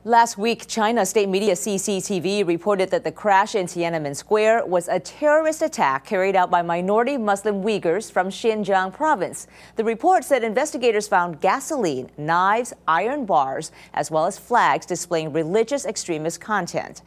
Last week, China's state media CCTV reported that the crash in Tiananmen Square was a terrorist attack carried out by minority Muslim Uyghurs from Xinjiang province. The report said investigators found gasoline, knives, iron bars, as well as flags displaying religious extremist content.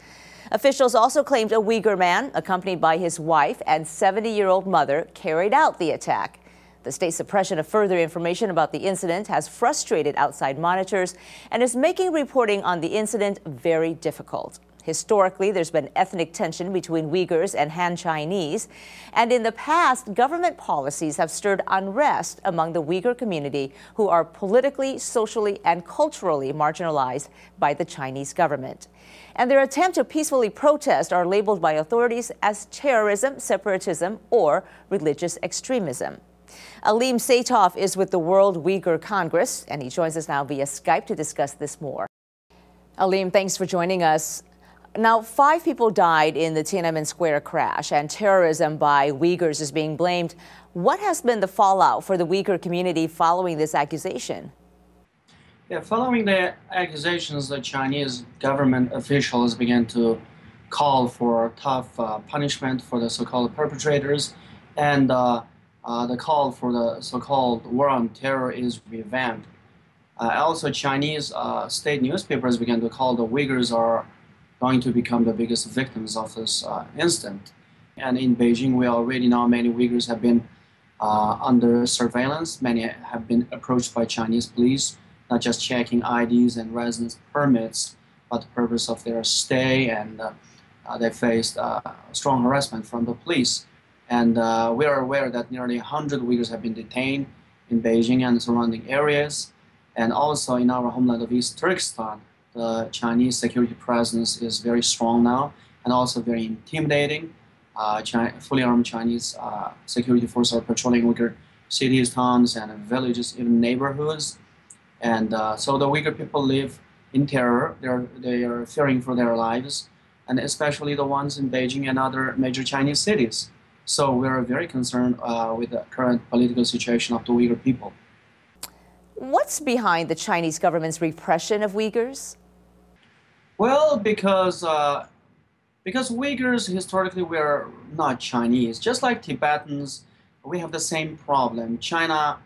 Officials also claimed a Uyghur man, accompanied by his wife and 70-year-old mother, carried out the attack. The state's suppression of further information about the incident has frustrated outside monitors and is making reporting on the incident very difficult. Historically, there's been ethnic tension between Uyghurs and Han Chinese, and in the past, government policies have stirred unrest among the Uyghur community, who are politically, socially, and culturally marginalized by the Chinese government. And their attempt to peacefully protest are labeled by authorities as terrorism, separatism, or religious extremism. Alim Seytoff is with the World Uyghur Congress, and he joins us now via Skype to discuss this more. Alim, thanks for joining us. Now, 5 people died in the Tiananmen Square crash, and terrorism by Uyghurs is being blamed. What has been the fallout for the Uyghur community following this accusation? Yeah, following the accusations, the Chinese government officials began to call for tough punishment for the so-called perpetrators, and the call for the so-called war on terror is revamped. Also, Chinese state newspapers began to call the Uyghurs are going to become the biggest victims of this incident. And in Beijing, we already know many Uyghurs have been under surveillance. Many have been approached by Chinese police, not just checking IDs and residence permits, but the purpose of their stay, and they faced strong harassment from the police. And we are aware that nearly 100 Uyghurs have been detained in Beijing and surrounding areas. And also in our homeland of East Turkestan, the Chinese security presence is very strong now and also very intimidating. Fully armed Chinese security forces are patrolling Uyghur cities, towns, and villages, even neighborhoods. And so the Uyghur people live in terror. They are fearing for their lives, and especially the ones in Beijing and other major Chinese cities. So we are very concerned with the current political situation of the Uyghur people. What's behind the Chinese government's repression of Uyghurs? Well, because Uyghurs historically were not Chinese. Just like Tibetans, we have the same problem. China,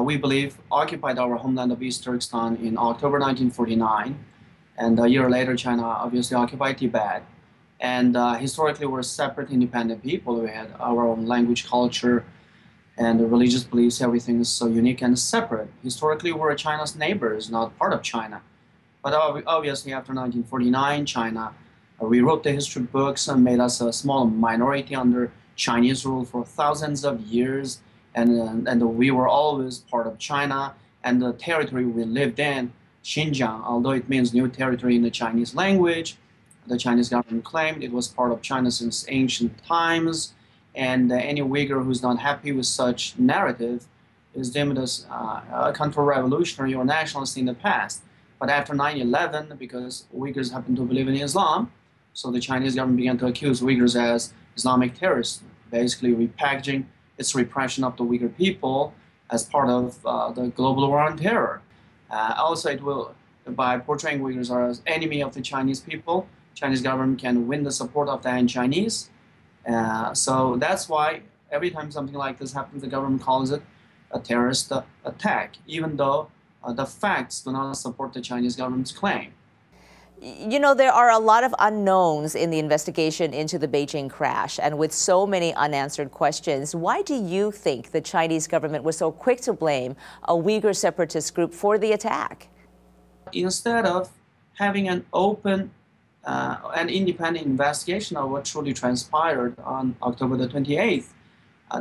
we believe, occupied our homeland of East Turkestan in October 1949. And a year later, China obviously occupied Tibet. And historically, we're separate, independent people. We had our own language, culture, and the religious beliefs. Everything is so unique and separate. Historically, we're China's neighbors, not part of China. But obviously, after 1949, China rewrote the history books and made us a small minority under Chinese rule for thousands of years. And we were always part of China. And the territory we lived in, Xinjiang, although it means new territory in the Chinese language, the Chinese government claimed it was part of China since ancient times, and any Uyghur who's not happy with such narrative is deemed as a counter-revolutionary or nationalist in the past. But after 9/11, because Uyghurs happen to believe in Islam, so the Chinese government began to accuse Uyghurs as Islamic terrorists, basically repackaging its repression of the Uyghur people as part of the global war on terror. Also, it will, by portraying Uyghurs as enemy of the Chinese people, Chinese government can win the support of the Han-Chinese. So that's why every time something like this happens, the government calls it a terrorist attack, even though the facts do not support the Chinese government's claim. You know, there are a lot of unknowns in the investigation into the Beijing crash, and with so many unanswered questions, why do you think the Chinese government was so quick to blame a Uyghur separatist group for the attack? Instead of having an open an independent investigation of what truly transpired on October the 28th.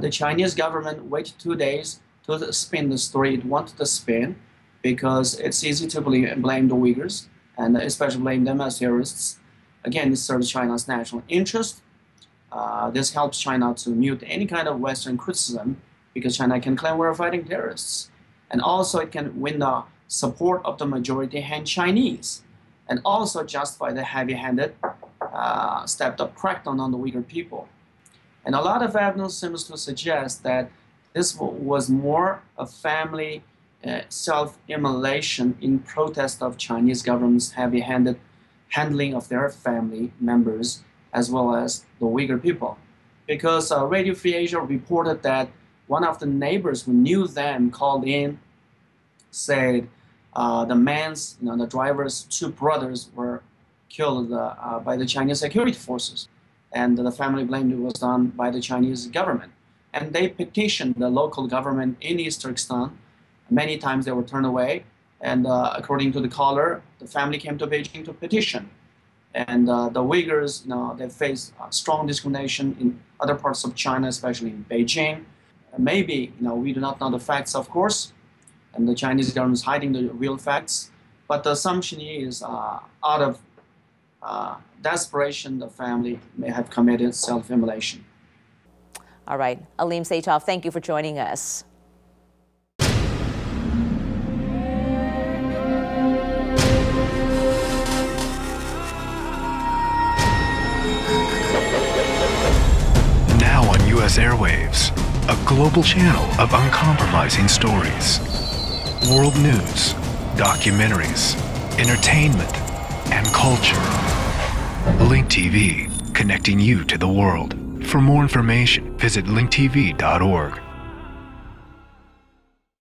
The Chinese government waited 2 days to spin the story it wanted to spin, because it's easy to blame the Uyghurs, and especially blame them as terrorists. Again, this serves China's national interest. This helps China to mute any kind of Western criticism, because China can claim we're fighting terrorists. And also it can win the support of the majority Han Chinese, and also justify the heavy-handed, stepped-up crackdown on the Uyghur people. And a lot of evidence seems to suggest that this was more a family self-immolation in protest of Chinese government's heavy-handed handling of their family members as well as the Uyghur people. Because Radio Free Asia reported that one of the neighbors who knew them called in, said the driver's two brothers were killed by the Chinese security forces. And the family blamed it was done by the Chinese government. And they petitioned the local government in East Turkestan. Many times they were turned away. And according to the caller, the family came to Beijing to petition. And the Uyghurs, they face strong discrimination in other parts of China, especially in Beijing. Maybe, we do not know the facts, of course, and the Chinese government is hiding the real facts. But the assumption is, out of desperation, the family may have committed self-immolation. All right, Alim Seytoff, thank you for joining us. Now on U.S. airwaves, a global channel of uncompromising stories. World news, documentaries, entertainment, and culture. Link TV, connecting you to the world. For more information, visit linktv.org.